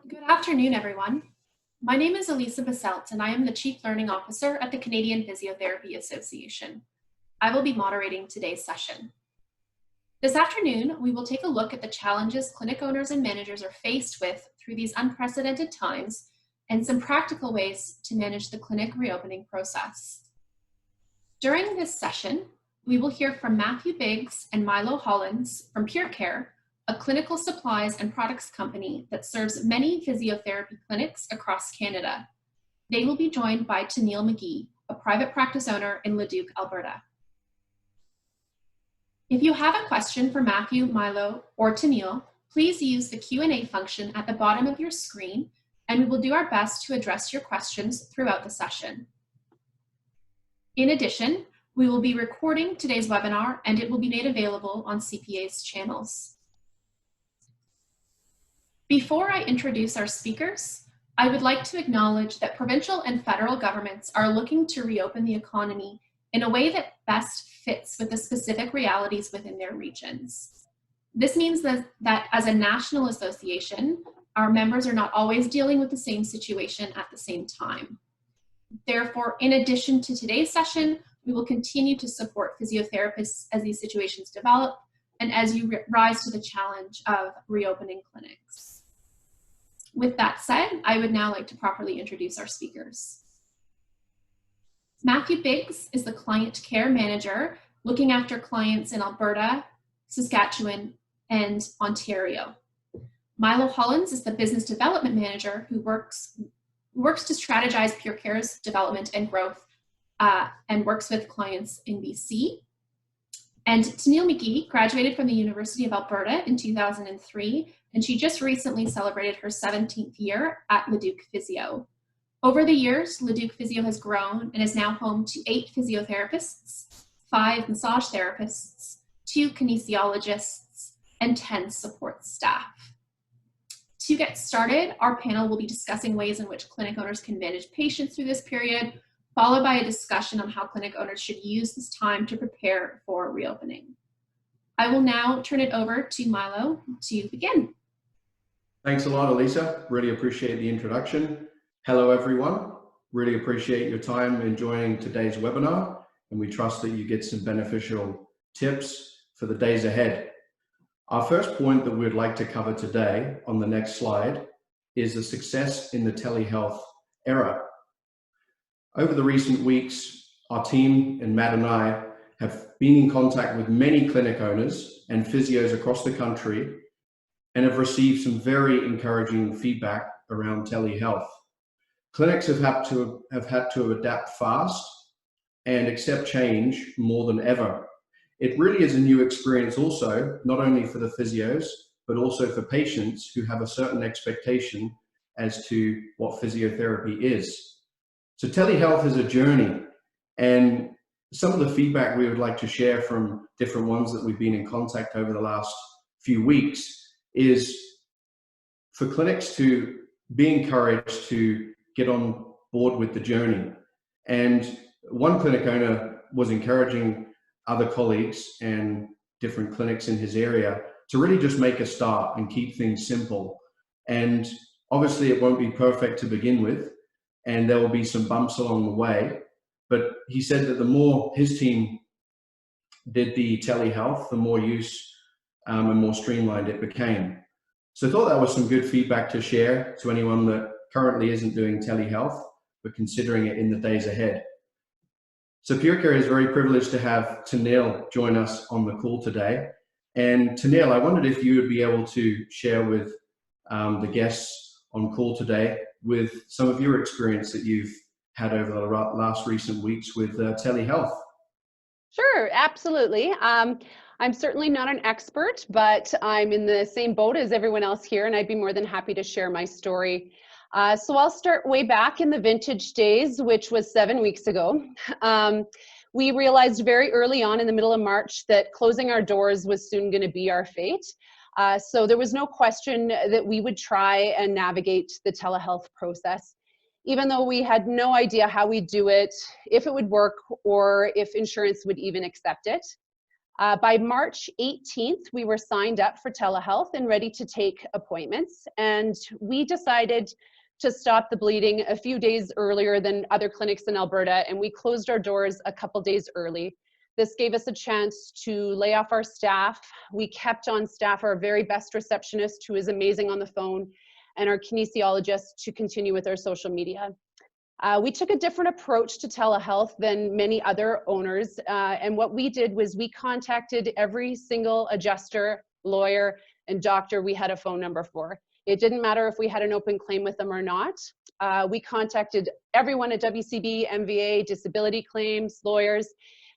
Good afternoon, everyone. My name is Elisa Baselt, and I am the Chief Learning Officer at the Canadian Physiotherapy Association. I will be moderating today's session. This afternoon, we will take a look at the challenges clinic owners and managers are faced with through these unprecedented times and some practical ways to manage the clinic reopening process. During this session, we will hear from Matthew Biggs and Milo Hollins from PureCare, a clinical supplies and products company that serves many physiotherapy clinics across Canada. They will be joined by Tennille McGee, a private practice owner in Leduc, Alberta. If you have a question for Matthew, Milo, or Tennille, please use the Q&A function at the bottom of your screen, and we will do our best to address your questions throughout the session. In addition, we will be recording today's webinar, and it will be made available on CPA's channels. Before I introduce our speakers, I would like to acknowledge that provincial and federal governments are looking to reopen the economy in a way that best fits with the specific realities within their regions. This means that as a national association, our members are not always dealing with the same situation at the same time. Therefore, in addition to today's session, we will continue to support physiotherapists as these situations develop and as you rise to the challenge of reopening clinics. With that said, I would now like to properly introduce our speakers. Matthew Biggs is the Client Care Manager looking after clients in Alberta, Saskatchewan, and Ontario. Milo Hollins is the Business Development Manager who works to strategize PureCare's development and growth and works with clients in BC. And Tennille McGee graduated from the University of Alberta in 2003, and she just recently celebrated her 17th year at Leduc Physio. Over the years, Leduc Physio has grown and is now home to 8 physiotherapists, 5 massage therapists, 2 kinesiologists, and 10 support staff. To get started, our panel will be discussing ways in which clinic owners can manage patients through this period, followed by a discussion on how clinic owners should use this time to prepare for reopening. I will now turn it over to Milo to begin. Thanks a lot, Elisa. Really appreciate the introduction. Hello, everyone. Really appreciate your time in joining today's webinar, and we trust that you get some beneficial tips for the days ahead. Our first point that we'd like to cover today on the next slide is the success in the telehealth era. Over the recent weeks, our team and Matt and I have been in contact with many clinic owners and physios across the country and have received some very encouraging feedback around telehealth. Clinics have had to adapt fast and accept change more than ever. It really is a new experience also, not only for the physios, but also for patients who have a certain expectation as to what physiotherapy is. So telehealth is a journey, and some of the feedback we would like to share from different ones that we've been in contact over the last few weeks is for clinics to be encouraged to get on board with the journey. And one clinic owner was encouraging other colleagues and different clinics in his area to really just make a start and keep things simple. And obviously it won't be perfect to begin with, and there will be some bumps along the way. But he said that the more his team did the telehealth, the more use and more streamlined it became. So I thought that was some good feedback to share to anyone that currently isn't doing telehealth, but considering it in the days ahead. So PureCare is very privileged to have Tennille join us on the call today. And Tennille, I wondered if you would be able to share with the guests on call today with some of your experience that you've had over the last recent weeks with telehealth. Sure, absolutely. I'm certainly not an expert, but I'm in the same boat as everyone else here, and I'd be more than happy to share my story. So I'll start way back in the vintage days, which was 7 weeks ago. We realized very early on in the middle of March that closing our doors was soon going to be our fate. So there was no question that we would try and navigate the telehealth process, even though we had no idea how we'd do it, if it would work, or if insurance would even accept it. By March 18th, we were signed up for telehealth and ready to take appointments. And we decided to stop the bleeding a few days earlier than other clinics in Alberta, and we closed our doors a couple days early. This gave us a chance to lay off our staff. We kept on staff our very best receptionist, who is amazing on the phone, and our kinesiologist to continue with our social media. We took a different approach to telehealth than many other owners, and what we did was we contacted every single adjuster, lawyer, and doctor we had a phone number for. It didn't matter if we had an open claim with them or not. We contacted everyone at WCB, MVA, disability claims, lawyers,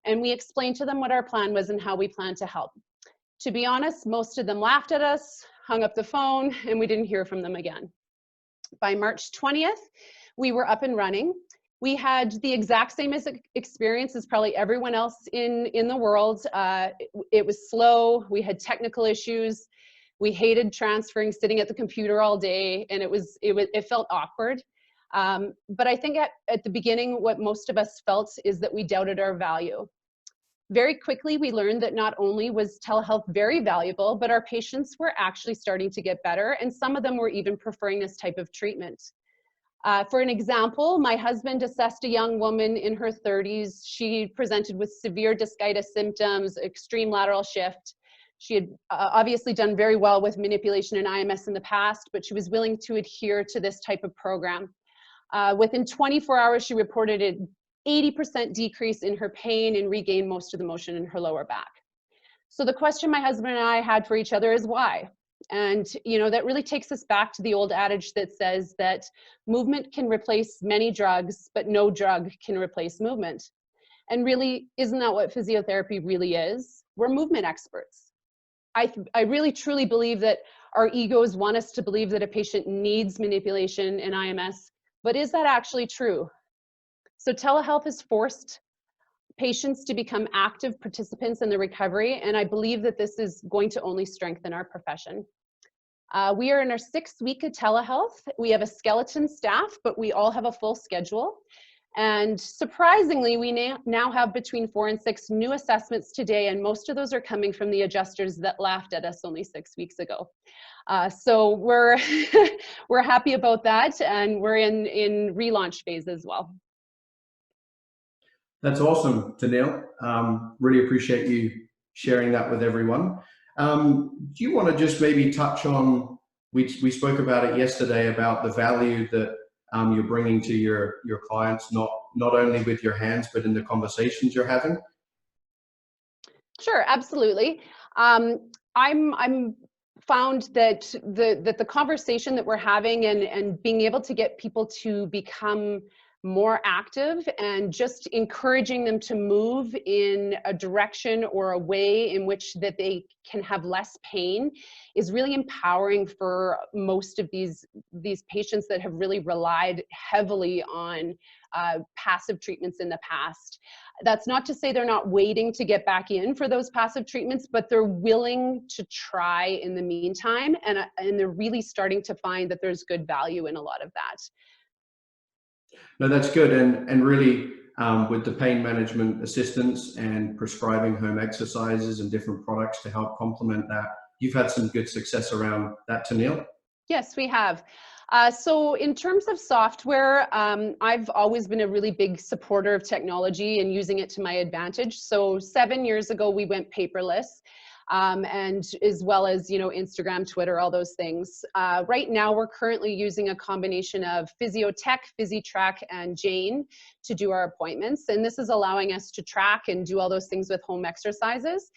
and we explained to them what our plan was and how we plan to help. To be honest, most of them laughed at us, hung up the phone, and we didn't hear from them again. By March 20th, we were up and running. We had the exact same experience as probably everyone else in the world. It was slow, we had technical issues, we hated transferring, sitting at the computer all day, and it felt awkward. But I think at the beginning, what most of us felt is that we doubted our value. Very quickly, we learned that not only was telehealth very valuable, but our patients were actually starting to get better, and some of them were even preferring this type of treatment. For an example, my husband assessed a young woman in her 30s. She presented with severe discitis symptoms, extreme lateral shift. She had obviously done very well with manipulation and IMS in the past, but she was willing to adhere to this type of program. Within 24 hours, she reported an 80% decrease in her pain and regained most of the motion in her lower back. So the question my husband and I had for each other is why? And that really takes us back to the old adage that says that movement can replace many drugs, but no drug can replace movement. And really, isn't that what physiotherapy really is? We're movement experts. I really truly believe that our egos want us to believe that a patient needs manipulation and IMS, but is that actually true? So telehealth has forced patients to become active participants in the recovery, and I believe that this is going to only strengthen our profession. We are in our 6th week of telehealth. We have a skeleton staff, but we all have a full schedule. And surprisingly, we now have between 4 and 6 new assessments today, and most of those are coming from the adjusters that laughed at us only 6 weeks ago. So we're happy about that, and we're in relaunch phase as well. That's awesome, Danielle. Really appreciate you sharing that with everyone. Do you want to just maybe touch on, we spoke about it yesterday, about the value that you're bringing to your clients, not only with your hands, but in the conversations you're having? Sure, absolutely. I'm found that the conversation that we're having and being able to get people to become more active and just encouraging them to move in a direction or a way in which that they can have less pain is really empowering for most of these patients that have really relied heavily on passive treatments in the past. That's not to say they're not waiting to get back in for those passive treatments, but they're willing to try in the meantime, and they're really starting to find that there's good value in a lot of that. No, that's good. And really, with the pain management assistance and prescribing home exercises and different products to help complement that, you've had some good success around that, Tennille? Yes, we have. So in terms of software, I've always been a really big supporter of technology and using it to my advantage. So 7 years ago, we went paperless. And as well as, Instagram, Twitter, all those things. Right now, we're currently using a combination of Physiotech, PhysiTrack, and Jane to do our appointments. And this is allowing us to track and do all those things with home exercises.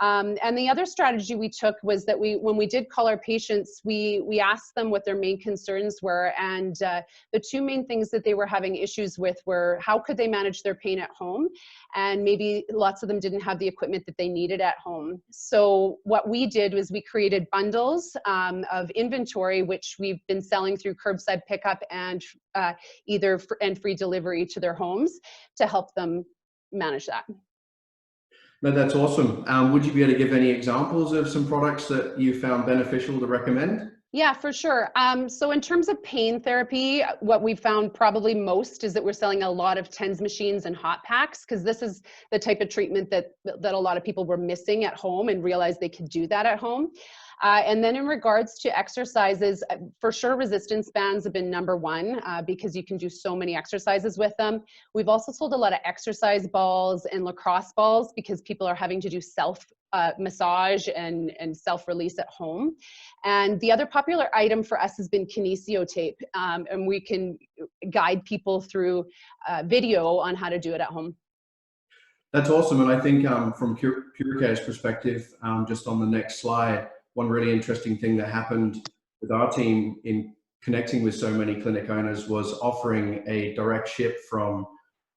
And the other strategy we took was that when we did call our patients, we asked them what their main concerns were. And the 2 main things that they were having issues with were how could they manage their pain at home? And maybe lots of them didn't have the equipment that they needed at home. So what we did was we created bundles of inventory, which we've been selling through curbside pickup and free delivery to their homes to help them manage that. No, that's awesome. Would you be able to give any examples of some products that you found beneficial to recommend? Yeah, for sure. So in terms of pain therapy, what we found probably most is that we're selling a lot of TENS machines and hot packs, because this is the type of treatment that a lot of people were missing at home and realized they could do that at home. And then in regards to exercises, for sure, resistance bands have been number one because you can do so many exercises with them. We've also sold a lot of exercise balls and lacrosse balls because people are having to do self massage and self-release at home. And the other popular item for us has been kinesio tape, and we can guide people through video on how to do it at home. That's awesome. And I think from PureCare's perspective, just on the next slide, one really interesting thing that happened with our team in connecting with so many clinic owners was offering a direct ship from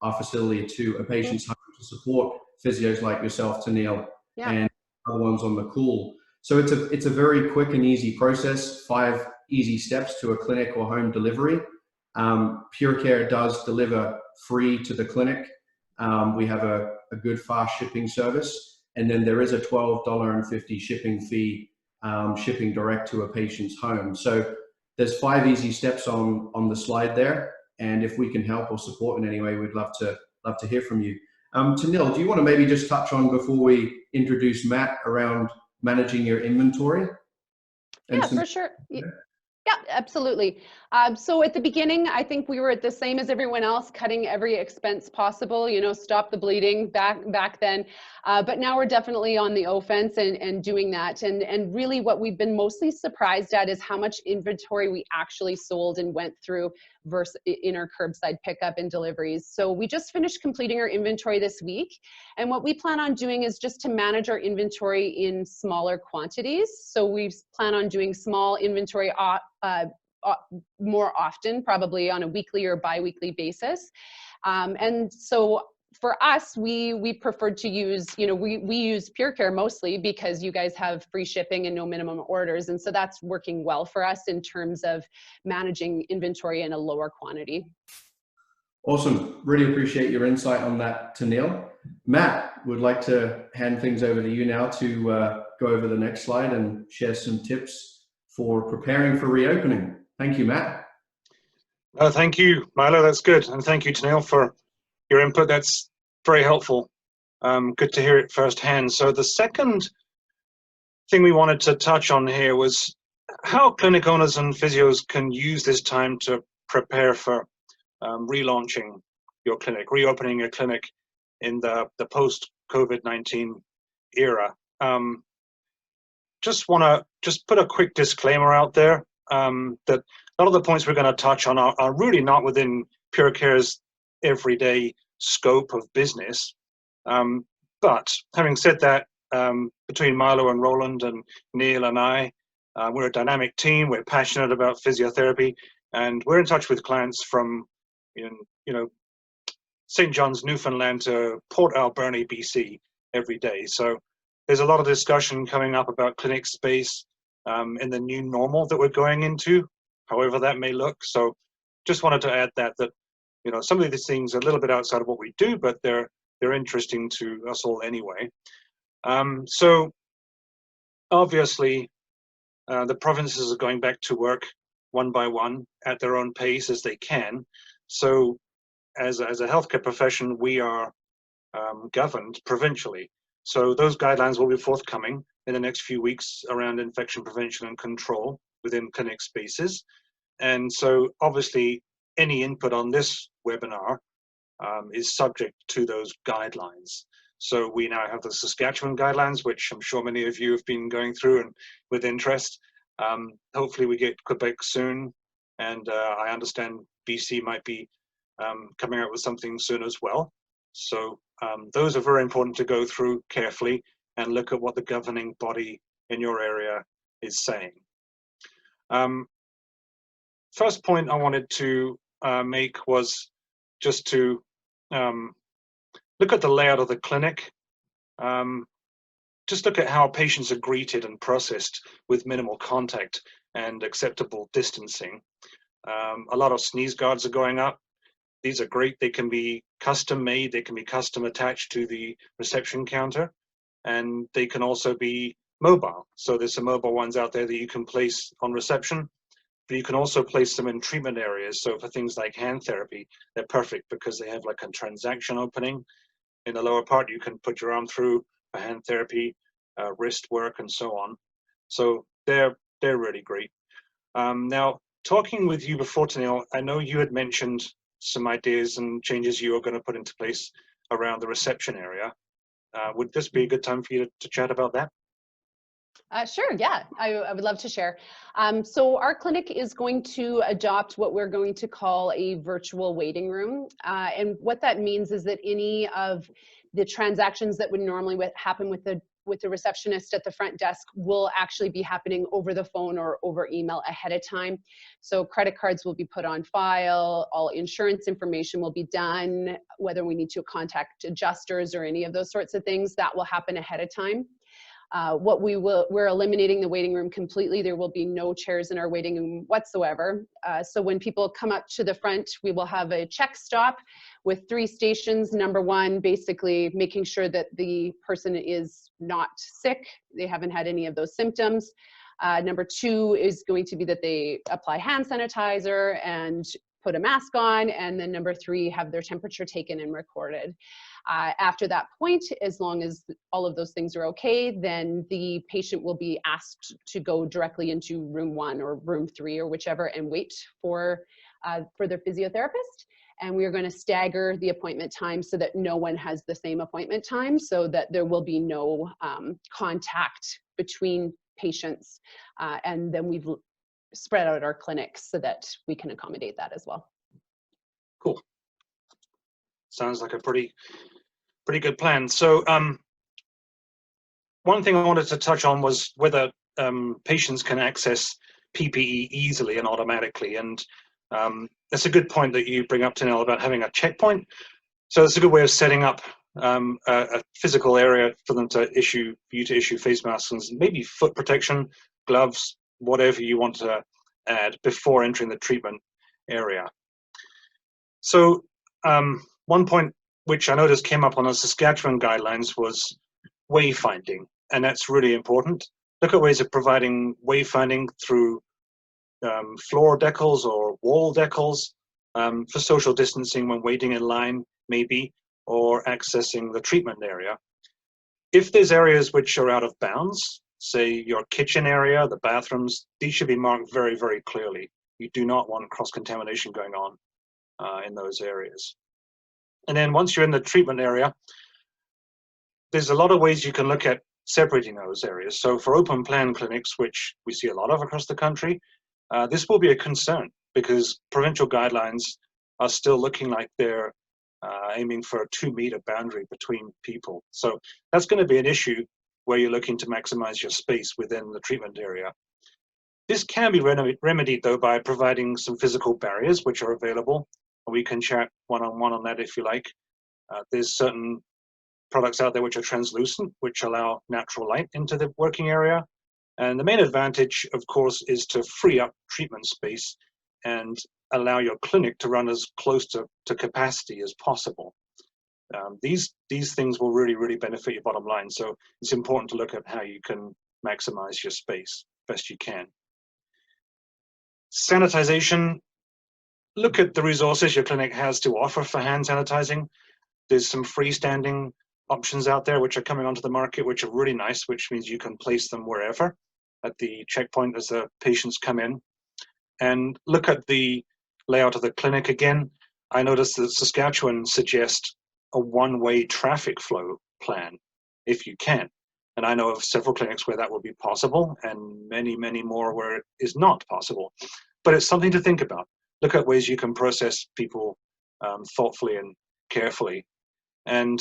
our facility to a patient's home to support physios like yourself, Tennille, and other ones on the call. So it's a very quick and easy process, 5 easy steps to a clinic or home delivery. PureCare does deliver free to the clinic. We have a good fast shipping service, and then there is a $12.50 shipping fee, shipping direct to a patient's home. So there's 5 easy steps on the slide there, and if we can help or support in any way, we'd love to hear from you. Tennille, do you want to maybe just touch on, before we introduce Matt, around managing your inventory? Yeah, for sure. Yeah, absolutely. So at the beginning, I think we were at the same as everyone else, cutting every expense possible, stop the bleeding back then. But now we're definitely on the offense and doing that. And really what we've been mostly surprised at is how much inventory we actually sold and went through versus in our curbside pickup and deliveries. So we just finished completing our inventory this week. And what we plan on doing is just to manage our inventory in smaller quantities. So we plan on doing small inventory more often, probably on a weekly or bi-weekly basis. And so for us, we preferred to use, we use PureCare mostly because you guys have free shipping and no minimum orders. And so that's working well for us in terms of managing inventory in a lower quantity. Awesome. Really appreciate your insight on that, Tennille. Matt, would like to hand things over to you now to go over the next slide and share some tips for preparing for reopening. Thank you, Matt. Thank you, Milo. That's good. And thank you, Tennille, for your input. That's very helpful. Good to hear it firsthand. So the second thing we wanted to touch on here was how clinic owners and physios can use this time to prepare for relaunching your clinic, reopening your clinic in the post-COVID-19 era. Just want to put a quick disclaimer out there that a lot of the points we're going to touch on are really not within PureCare's everyday scope of business. But having said that, between Milo and Roland and Neil and I, we're a dynamic team. We're passionate about physiotherapy, and we're in touch with clients from, St. John's, Newfoundland to Port Alberni, BC every day. So there's a lot of discussion coming up about clinic space in the new normal that we're going into, however that may look. So just wanted to add that some of these things are a little bit outside of what we do, but they're interesting to us all anyway. So obviously the provinces are going back to work one by one at their own pace as they can. So as a healthcare profession, we are governed provincially. So those guidelines will be forthcoming in the next few weeks around infection prevention and control within clinic spaces. And so obviously any input on this webinar is subject to those guidelines. So we now have the Saskatchewan guidelines, which I'm sure many of you have been going through and with interest. Hopefully we get Quebec soon, and I understand BC might be coming out with something soon as well. So those are very important to go through carefully and look at what the governing body in your area is saying. First point I wanted to make was just to look at the layout of the clinic. Just look at how patients are greeted and processed with minimal contact and acceptable distancing. A lot of sneeze guards are going up. These are great. They can be custom made. They can be custom attached to the reception counter. And they can also be mobile. So there's some mobile ones out there that you can place on reception, but you can also place them in treatment areas. So for things like hand therapy, they're perfect because they have like a transaction opening in the lower part. You can put your arm through for hand therapy, wrist work, and so on. So they're really great. Now, talking with you before, Tanil, I know you had mentioned some ideas and changes you were going to put into place around the reception area. Would this be a good time for you to chat about that? Sure, yeah, I would love to share. So our clinic is going to adopt what we're going to call a virtual waiting room. And what that means is that any of the transactions that would normally happen with the receptionist at the front desk will actually be happening over the phone or over email ahead of time. So credit cards will be put on file, all insurance information will be done, whether we need to contact adjusters or any of those sorts of things, that will happen ahead of time. We're eliminating the waiting room completely. There will be no chairs in our waiting room whatsoever. So when people come up to the front, we will have a check stop with 3 stations. Number 1, basically making sure that the person is not sick. They haven't had any of those symptoms. Number 2 is going to be that they apply hand sanitizer and put a mask on. And then number 3, have their temperature taken and recorded. After that point, as long as all of those things are okay, then the patient will be asked to go directly into room 1 or room 3 or whichever and wait for their physiotherapist. And we are going to stagger the appointment time so that no one has the same appointment time, so that there will be no contact between patients. And then we've spread out our clinics so that we can accommodate that as well. Cool. Sounds like a pretty good plan. So one thing I wanted to touch on was whether patients can access PPE easily and automatically. And that's a good point that you bring up, Tanil, about having a checkpoint. So it's a good way of setting up a physical area for them to issue face masks and maybe foot protection, gloves, whatever you want to add before entering the treatment area. So one point which I noticed came up on the Saskatchewan guidelines was wayfinding, and that's really important. Look at ways of providing wayfinding through floor decals or wall decals for social distancing when waiting in line, maybe, or accessing the treatment area. If there's areas which are out of bounds, say your kitchen area, the bathrooms, these should be marked very, very clearly. You do not want cross-contamination going on in those areas. And then once you're in the treatment area, there's a lot of ways you can look at separating those areas. So for open plan clinics, which we see a lot of across the country, this will be a concern because provincial guidelines are still looking like they're aiming for a 2-meter boundary between people. So that's going to be an issue where you're looking to maximize your space within the treatment area. This can be remedied though by providing some physical barriers which are available. We can chat one-on-one on that if you like. There's certain products out there which are translucent, which allow natural light into the working area. And the main advantage, of course, is to free up treatment space and allow your clinic to run as close to capacity as possible. These things will really, really benefit your bottom line. So it's important to look at how you can maximize your space best you can. Sanitization. Look at the resources your clinic has to offer for hand sanitizing. There's some freestanding options out there which are coming onto the market, which are really nice, which means you can place them wherever at the checkpoint as the patients come in. And look at the layout of the clinic again. I noticed that Saskatchewan suggests a one-way traffic flow plan, if you can. And I know of several clinics where that will be possible and many, many more where it is not possible. But it's something to think about. Look at ways you can process people thoughtfully and carefully. And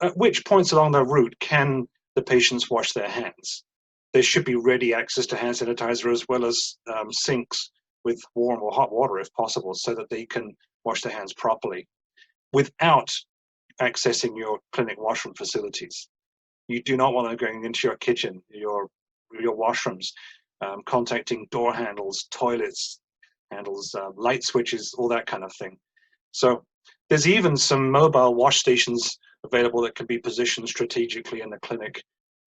at which points along the route can the patients wash their hands? There should be ready access to hand sanitizer as well as sinks with warm or hot water if possible so that they can wash their hands properly without accessing your clinic washroom facilities. You do not want to go into your kitchen, your washrooms, contacting door handles, toilets, handles, light switches, all that kind of thing. So there's even some mobile wash stations available that can be positioned strategically in the clinic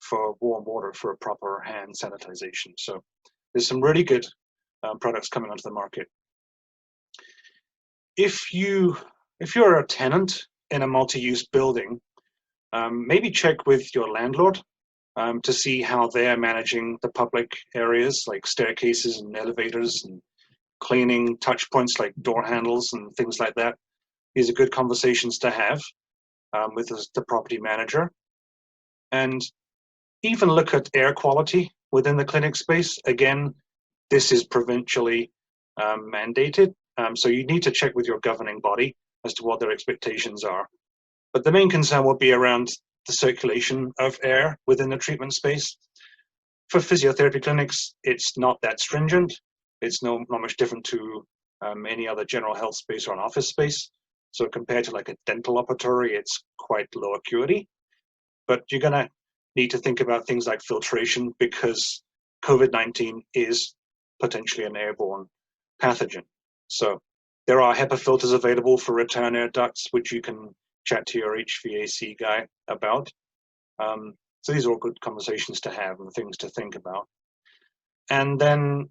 for warm water for a proper hand sanitization. So there's some really good products coming onto the market. If you're a tenant in a multi-use building, maybe check with your landlord to see how they're managing the public areas like staircases and elevators and cleaning touch points like door handles and things like that. These are good conversations to have with the property manager. And even look at air quality within the clinic space. Again, this is provincially mandated, so you need to check with your governing body as to what their expectations are. But the main concern will be around the circulation of air within the treatment space. For physiotherapy clinics, it's not that stringent. It's not much different to any other general health space or an office space. So compared to like a dental operatory, it's quite low acuity. But you're gonna need to think about things like filtration, because COVID-19 is potentially an airborne pathogen. So there are HEPA filters available for return air ducts, which you can chat to your HVAC guy about. So these are all good conversations to have and things to think about. And then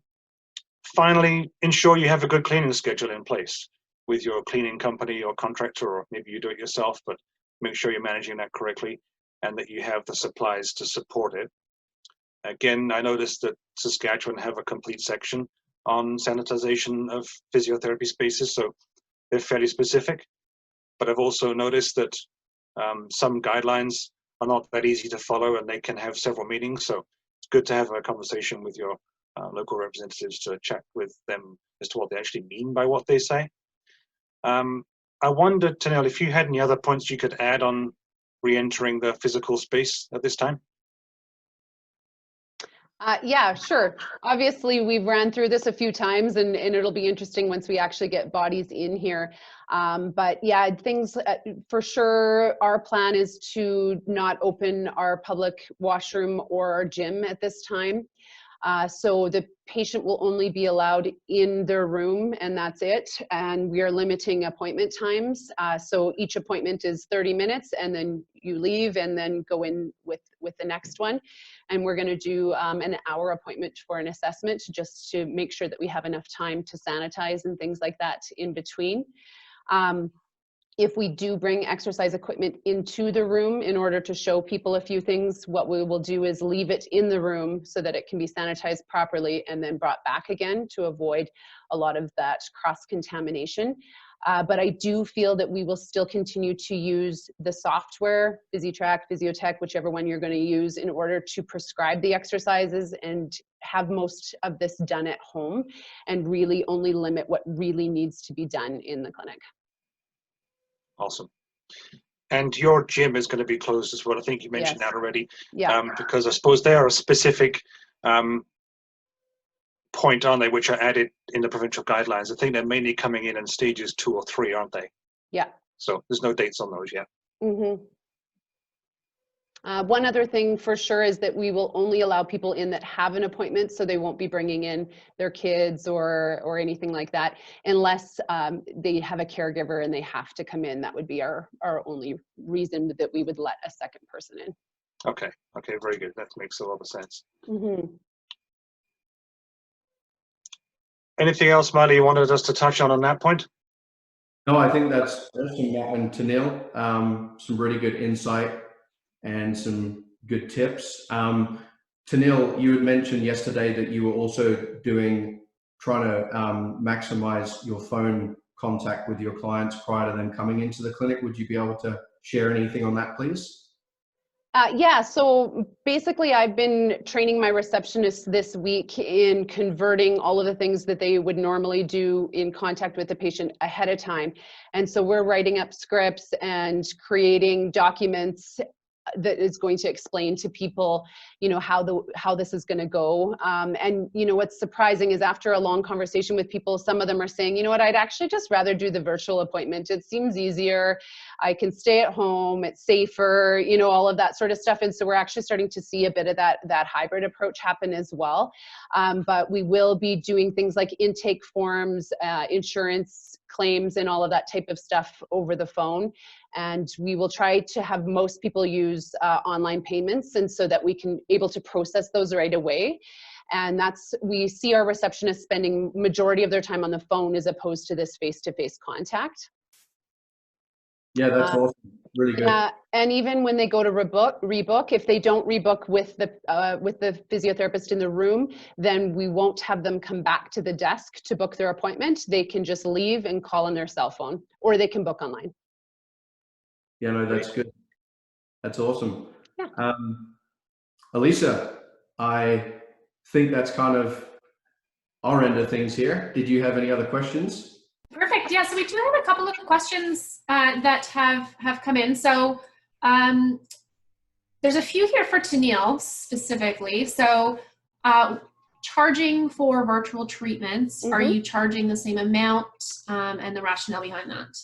finally, ensure you have a good cleaning schedule in place with your cleaning company or contractor, or maybe you do it yourself, but make sure you're managing that correctly and that you have the supplies to support it. Again, I noticed that Saskatchewan have a complete section on sanitization of physiotherapy spaces, so they're fairly specific. But I've also noticed that some guidelines are not that easy to follow, and they can have several meetings. So it's good to have a conversation with your local representatives to check with them as to what they actually mean by what they say. I wondered, Tanil, if you had any other points you could add on re-entering the physical space at this time? Yeah, sure. Obviously, we've ran through this a few times, and it'll be interesting once we actually get bodies in here. But yeah, things for sure, our plan is to not open our public washroom or our gym at this time. So the patient will only be allowed in their room, and that's it. And we are limiting appointment times. So each appointment is 30 minutes, and then you leave and then go in with the next one. And we're going to do an hour appointment for an assessment, just to make sure that we have enough time to sanitize and things like that in between. If we do bring exercise equipment into the room in order to show people a few things, what we will do is leave it in the room so that it can be sanitized properly and then brought back again to avoid a lot of that cross-contamination. But I do feel that we will still continue to use the software, PhysiTrack, Physiotech, whichever one you're going to use, in order to prescribe the exercises and have most of this done at home, and really only limit what really needs to be done in the clinic. Awesome. And your gym is going to be closed as well. I think you mentioned that already. Yeah. Because I suppose they are a specific point, aren't they, which are added in the provincial guidelines. I think they're mainly coming in stages 2 or 3, aren't they? Yeah. So there's no dates on those yet. Mm-hmm. One other thing for sure is that we will only allow people in that have an appointment, so they won't be bringing in their kids or anything like that, unless they have a caregiver and they have to come in. That would be our only reason that we would let a second person in. Okay, very good. That makes a lot of sense. Mm-hmm. Anything else, Miley, you wanted us to touch on that point? No, I think that's awesome, Matt and Tanil. Some really good insight and some good tips. Tanil, you had mentioned yesterday that you were also trying to maximize your phone contact with your clients prior to them coming into the clinic. Would you be able to share anything on that, please? Yeah, so basically I've been training my receptionists this week in converting all of the things that they would normally do in contact with the patient ahead of time. And so we're writing up scripts and creating documents that is going to explain to people, you know, how this is going to go. And you know, what's surprising is after a long conversation with people, some of them are saying, you know what, I'd actually just rather do the virtual appointment. It seems easier. I can stay at home. It's safer, you know, all of that sort of stuff. And so we're actually starting to see a bit of that hybrid approach happen as well. But we will be doing things like intake forms, insurance claims and all of that type of stuff over the phone. And we will try to have most people use online payments, and so that we can able to process those right away. And we see our receptionists spending majority of their time on the phone as opposed to this face-to-face contact. Yeah, that's awesome. Really good. Yeah, and even when they go to rebook, if they don't rebook with the physiotherapist in the room, then we won't have them come back to the desk to book their appointment. They can just leave and call on their cell phone, or they can book online. Yeah, no, that's good. That's awesome. Yeah. Elisa, I think that's kind of our end of things here. Did you have any other questions? Perfect. Yeah, so we do have a couple of questions that have come in. So there's a few here for Tennille specifically. So charging for virtual treatments, are you charging the same amount, and the rationale behind that?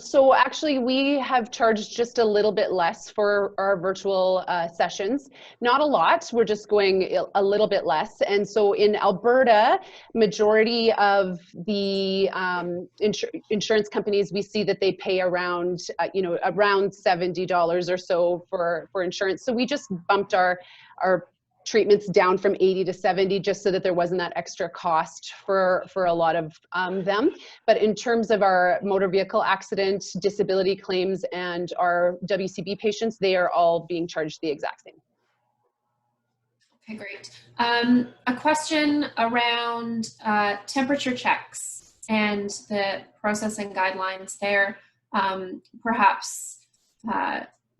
So actually we have charged just a little bit less for our virtual sessions. Not a lot, we're just going a little bit less. And so in Alberta, majority of the insurance companies, we see that they pay around, around $70 or so for insurance. So we just bumped our treatments down from 80 to 70, just so that there wasn't that extra cost for a lot of them. But in terms of our motor vehicle accident, disability claims, and our WCB patients, they are all being charged the exact same. Okay, great. A question around temperature checks and the processing guidelines there, perhaps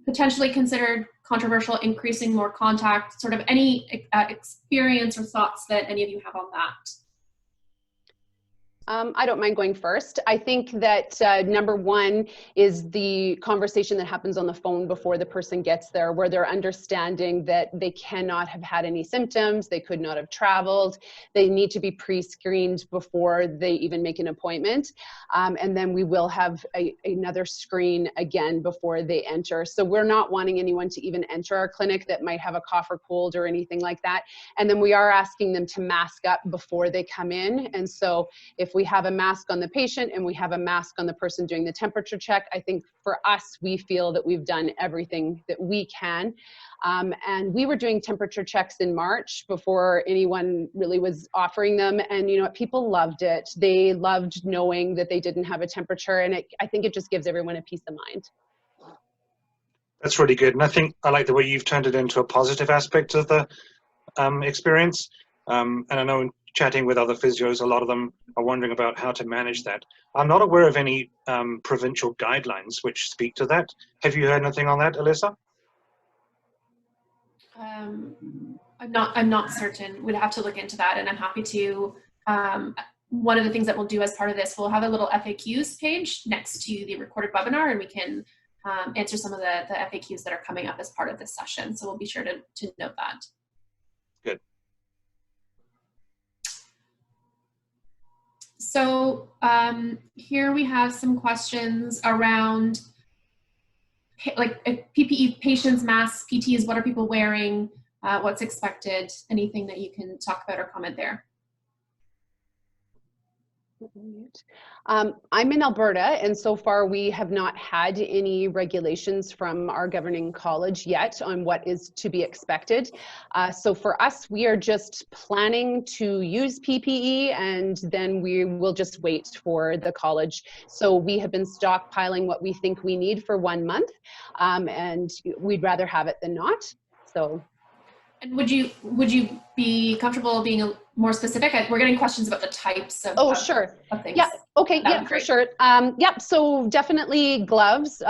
potentially considered controversial, increasing more contact, sort of any experience or thoughts that any of you have on that? I don't mind going first. I think that number one is the conversation that happens on the phone before the person gets there, where they're understanding that they cannot have had any symptoms, they could not have traveled, they need to be pre-screened before they even make an appointment. And then we will have another screen again before they enter. So we're not wanting anyone to even enter our clinic that might have a cough or cold or anything like that. And then we are asking them to mask up before they come in. And so if we have a mask on the patient and we have a mask on the person doing the temperature check, I think for us, we feel that we've done everything that we can. And we were doing temperature checks in March before anyone really was offering them. And you know, people loved it. They loved knowing that they didn't have a temperature. And I think it just gives everyone a peace of mind. That's really good. And I think I like the way you've turned it into a positive aspect of the experience. And I know in chatting with other physios, a lot of them are wondering about how to manage that. I'm not aware of any provincial guidelines which speak to that. Have you heard anything on that, Alyssa? I'm not certain. We'd have to look into that, and I'm happy to. One of the things that we'll do as part of this, we'll have a little FAQs page next to the recorded webinar, and we can answer some of the FAQs that are coming up as part of this session. So we'll be sure to note that. Good. So here we have some questions around like PPE, patients, masks, PTs, what are people wearing, what's expected, anything that you can talk about or comment there? I'm in Alberta, and so far we have not had any regulations from our governing college yet on what is to be expected. So for us, we are just planning to use PPE, and then we will just wait for the college. So we have been stockpiling what we think we need for 1 month, and we'd rather have it than not. So. And would you be comfortable being more specific? We're getting questions about the types of, sure. of things. Yeah, okay, yeah, for sure. Yep, so definitely gloves,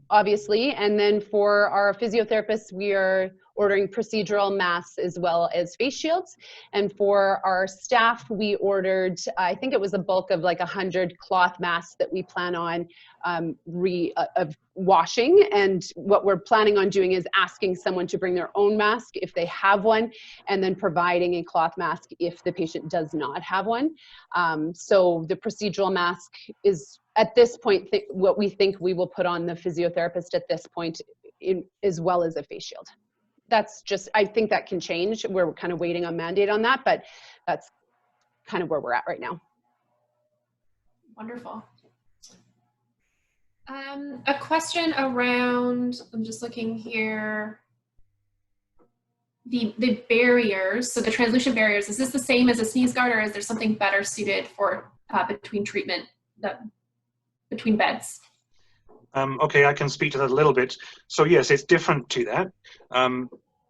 obviously. And then for our physiotherapists, we are ordering procedural masks as well as face shields. And for our staff, we ordered, I think it was a bulk of like 100 cloth masks that we plan on washing. And what we're planning on doing is asking someone to bring their own mask if they have one, and then providing a cloth mask if the patient does not have one. So the procedural mask is at this point what we think we will put on the physiotherapist at this point, as well as a face shield. That's just, I think that can change. We're kind of waiting on mandate on that, but that's kind of where we're at right now. Wonderful. A question around, I'm just looking here, the barriers, so the translucent barriers, is this the same as a sneeze guard, or is there something better suited for between treatment, between beds? Okay, I can speak to that a little bit. So yes, it's different to that.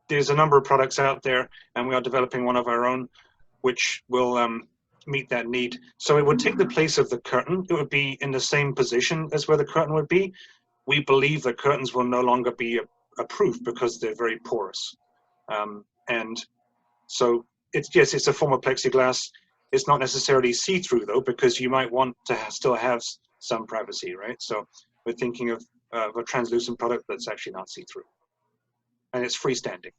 There's a number of products out there, and we are developing one of our own, which will meet that need. So it would take the place of the curtain. It would be in the same position as where the curtain would be. We believe the curtains will no longer be approved because they're very porous. And so it's a form of plexiglass. It's not necessarily see-through though, because you might want to still have some privacy, right? So we're thinking of a translucent product that's actually not see-through, and it's freestanding.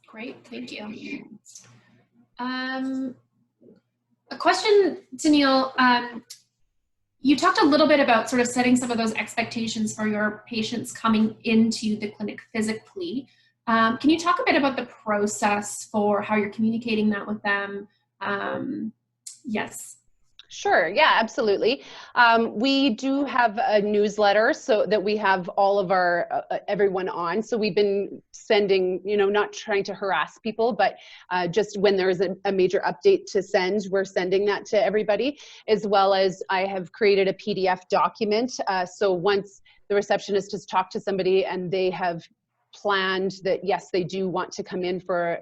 Great, thank you. A question to Neil. You talked a little bit about sort of setting some of those expectations for your patients coming into the clinic physically. Can you talk a bit about the process for how you're communicating that with them? Yes. Sure. Yeah, absolutely. We do have a newsletter so that we have all of our everyone on. So we've been sending, not trying to harass people, but just when there's a major update to send, we're sending that to everybody, as well as I have created a PDF document. So once the receptionist has talked to somebody and they have planned that, yes, they do want to come in for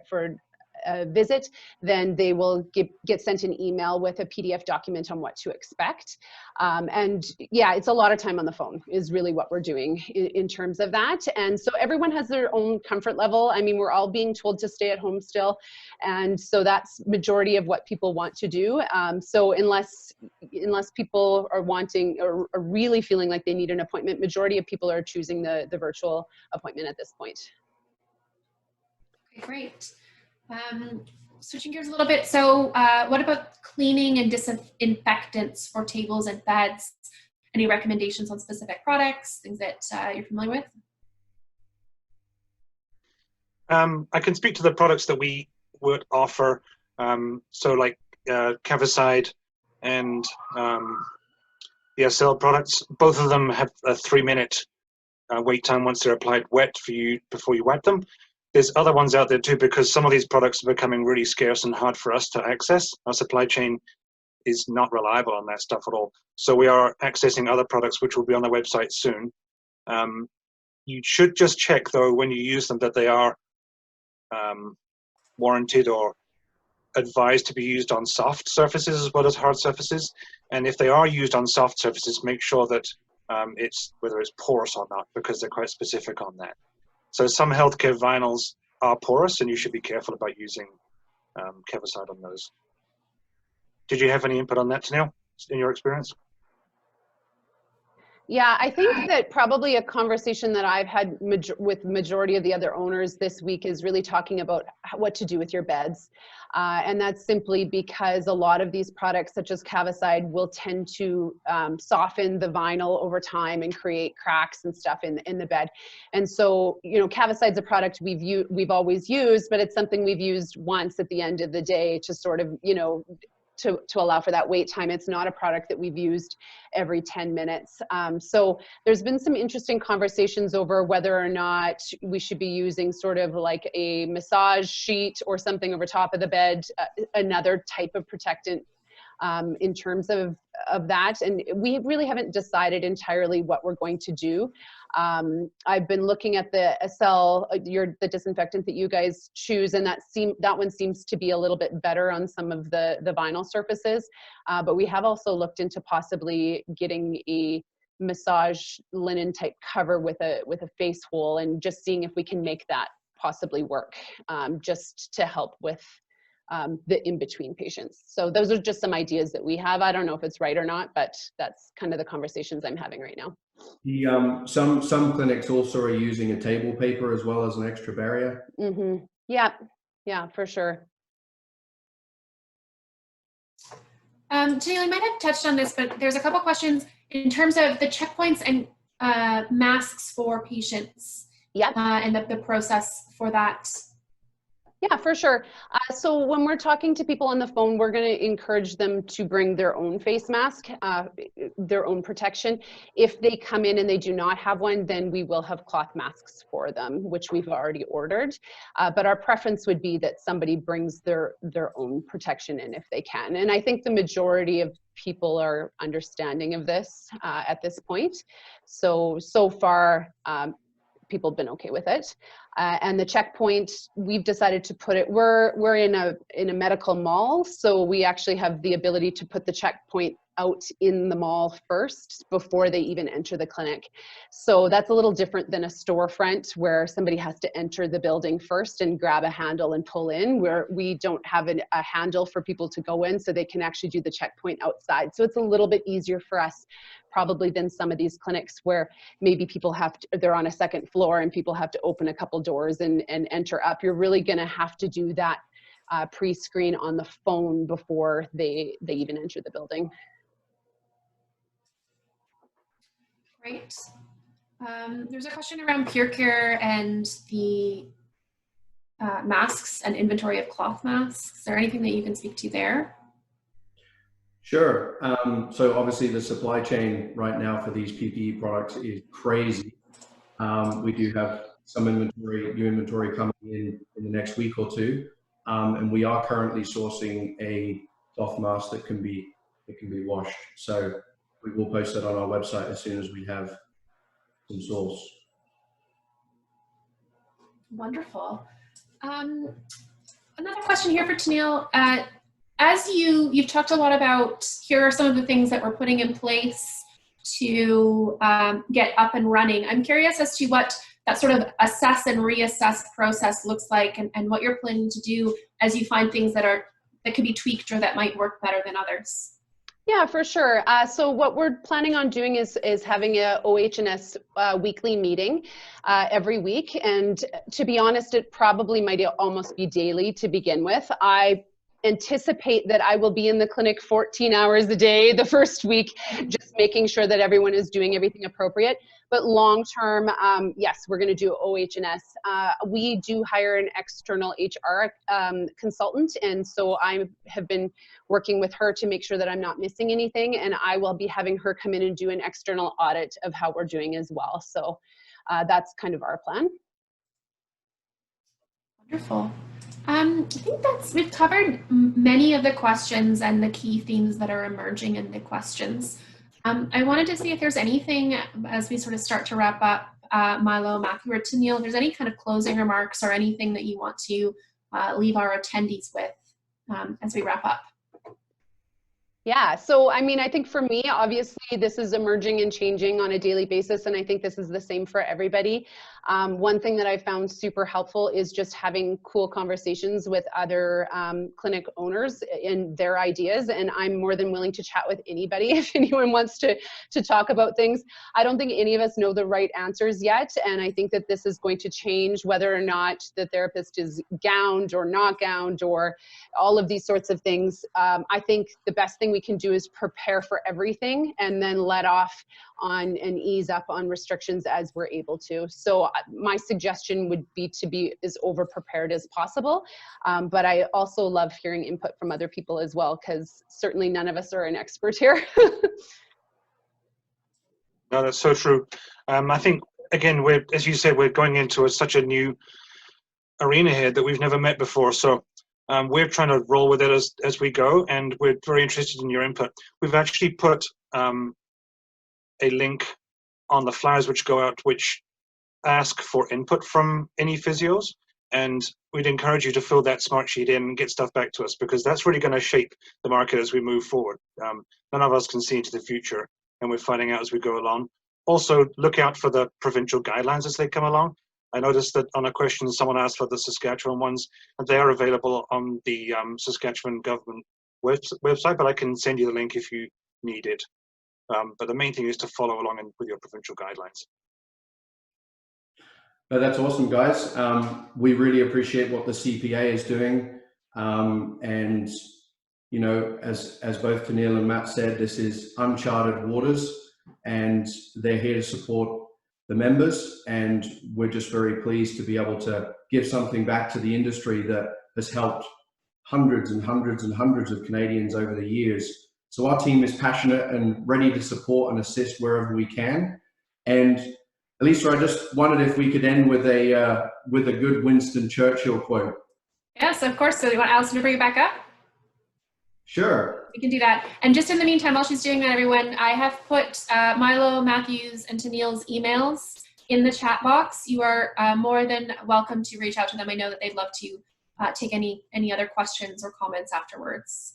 a visit, then they will get sent an email with a PDF document on what to expect. And yeah, it's a lot of time on the phone is really what we're doing in terms of that. And so everyone has their own comfort level. I mean, we're all being told to stay at home still. And so that's majority of what people want to do. So unless people are wanting or are really feeling like they need an appointment, majority of people are choosing the virtual appointment at this point. Okay, great. Switching gears a little bit. So what about cleaning and disinfectants for tables and beds? Any recommendations on specific products, things that you're familiar with? I can speak to the products that we would offer. So like Cavicide and the SL products, both of them have a 3-minute wait time once they're applied wet for you before you wet them. There's other ones out there too, because some of these products are becoming really scarce and hard for us to access. Our supply chain is not reliable on that stuff at all. So we are accessing other products which will be on the website soon. You should just check though when you use them that they are warranted or advised to be used on soft surfaces as well as hard surfaces. And if they are used on soft surfaces, make sure that whether it's porous or not, because they're quite specific on that. So some healthcare vinyls are porous, and you should be careful about using Cavicide on those. Did you have any input on that, Neil, in your experience? Yeah, I think that probably a conversation that I've had with majority of the other owners this week is really talking about what to do with your beds. And that's simply because a lot of these products, such as Cavicide, will tend to soften the vinyl over time and create cracks and stuff in the bed. And so, Cavicide's a product we've always used, but it's something we've used once at the end of the day to sort of, to allow for that wait time. It's not a product that we've used every 10 minutes. So there's been some interesting conversations over whether or not we should be using sort of like a massage sheet or something over top of the bed, another type of protectant in terms of that. And we really haven't decided entirely what we're going to do. I've been looking at the SL, the disinfectant that you guys choose, and that one seems to be a little bit better on some of the vinyl surfaces. But we have also looked into possibly getting a massage linen type cover with a face hole, and just seeing if we can make that possibly work, just to help with the in-between patients. So those are just some ideas that we have. I don't know if it's right or not, but that's kind of the conversations I'm having right now. Some clinics also are using a table paper as well as an extra barrier. Mm-hmm. Yeah, for sure. Janelle, you might have touched on this, but there's a couple questions in terms of the checkpoints and masks for patients. Yep. And the process for that. Yeah, for sure. So when we're talking to people on the phone, we're going to encourage them to bring their own face mask, their own protection. If they come in and they do not have one, then we will have cloth masks for them, which we've already ordered. But our preference would be that somebody brings their own protection in if they can. And I think the majority of people are understanding of this at this point. So far, people have been okay with it. And the checkpoint, we've decided to put it, we're in a medical mall, so we actually have the ability to put the checkpoint out in the mall first before they even enter the clinic. So that's a little different than a storefront where somebody has to enter the building first and grab a handle and pull in, where we don't have a handle for people to go in, so they can actually do the checkpoint outside. So it's a little bit easier for us probably than some of these clinics where maybe people they're on a second floor and people have to open a couple doors and enter up. You're really gonna have to do that pre-screen on the phone before they even enter the building. Great. There's a question around Pure Care and the masks and inventory of cloth masks. Is there anything that you can speak to there? Sure. So obviously the supply chain right now for these PPE products is crazy. We do have some new inventory coming in the next week or two. And we are currently sourcing a cloth mask that can be washed. So we will post that on our website as soon as we have some source. Wonderful. Another question here for Tennille. As you've talked a lot about, here are some of the things that we're putting in place to get up and running. I'm curious as to what that sort of assess and reassess process looks like, and what you're planning to do as you find things that could be tweaked or that might work better than others. Yeah, for sure. So what we're planning on doing is having a OHS weekly meeting every week. And to be honest, it probably might almost be daily to begin with. I anticipate that I will be in the clinic 14 hours a day the first week, just making sure that everyone is doing everything appropriate. But long term, yes, we're going to do OHS. We do hire an external HR consultant, and so I have been working with her to make sure that I'm not missing anything, and I will be having her come in and do an external audit of how we're doing as well. So that's kind of our plan. Wonderful. I think we've covered many of the questions and the key themes that are emerging in the questions. I wanted to see if there's anything, as we sort of start to wrap up, Milo, Matthew, or Tennille, if there's any kind of closing remarks or anything that you want to leave our attendees with as we wrap up. Yeah, so I mean, I think for me, obviously, this is emerging and changing on a daily basis, and I think this is the same for everybody. One thing that I found super helpful is just having cool conversations with other clinic owners and their ideas, and I'm more than willing to chat with anybody if anyone wants to talk about things. I don't think any of us know the right answers yet, and I think that this is going to change whether or not the therapist is gowned or not gowned or all of these sorts of things. I think the best thing we can do is prepare for everything and then let off on and ease up on restrictions as we're able to. So my suggestion would be to be as over prepared as possible. But I also love hearing input from other people as well, because certainly none of us are an expert here. No, that's so true. I think, again, as you said, we're going into such a new arena here that we've never met before. So we're trying to roll with it as we go, and we're very interested in your input. We've actually put a link on the flyers which go out, which ask for input from any physios, and we'd encourage you to fill that smart sheet in and get stuff back to us, because that's really going to shape the market as we move forward. None of us can see into the future, and we're finding out as we go along. Also, look out for the provincial guidelines as they come along. I noticed that on a question someone asked for the Saskatchewan ones, and they are available on the Saskatchewan government website, but I can send you the link if you need it. But the main thing is to follow along with your provincial guidelines. That's awesome, guys. We really appreciate what the CPA is doing. And, you know, as both Tennille and Matt said, this is uncharted waters, and they're here to support the members, and we're just very pleased to be able to give something back to the industry that has helped hundreds and hundreds and hundreds of Canadians over the years. So our team is passionate and ready to support and assist wherever we can. And Elisa, I just wondered if we could end with a good Winston Churchill quote. Yes, of course. So you want Alison to bring it back up? Sure. We can do that. And just in the meantime, while she's doing that, everyone, I have put Milo, Matthews, and Tennille's emails in the chat box. You are more than welcome to reach out to them. I know that they'd love to take any other questions or comments afterwards.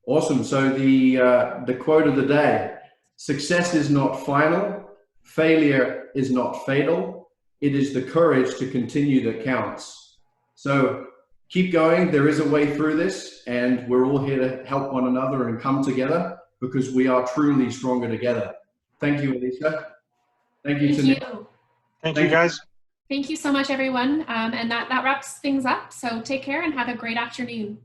Awesome. So the quote of the day: success is not final, failure is not fatal. It is the courage to continue that counts. So keep going. There is a way through this, and we're all here to help one another and come together because we are truly stronger together. Thank you, Elisa. Thank you, Tennille. Thank you, guys. Thank you so much, everyone. And that wraps things up. So take care and have a great afternoon.